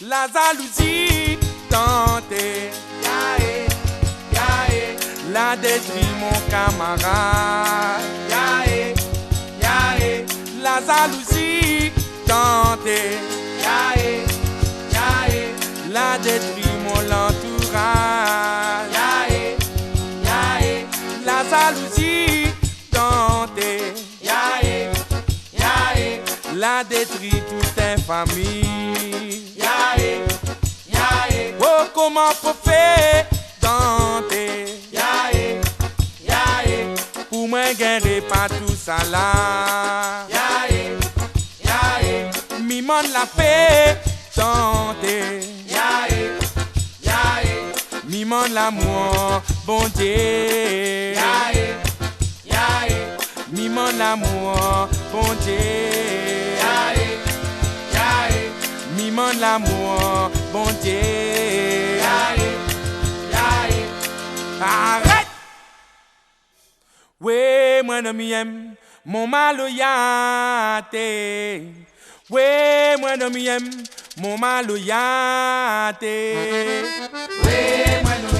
La jalousie tentée, Yaé, yaé, la détruit mon camarade. yaé, yaé, La jalousie tentée, yaé, yaé, la détruit mon entourage. yaé, yaé, La jalousie tentée, yaé, yaé, la détruit toute infamie. yaé, yaé, Oh, comment faut faire tenter yaé, yaé, pour moi guérir pas tout ça là. yaé, yaé, Mimon la paix tenter, yaé, yaé, mimon l'amour, bon Dieu. yaé, yaé, Mimon l'amour, bon Dieu. yaé, yaé, Mimon l'amour, bon Dieu. yaé, yaé. Arrête! Oui, moi non m'aime, mon maloyate. Oui, moi non m'aime, mon maloyate. Oui, moi nous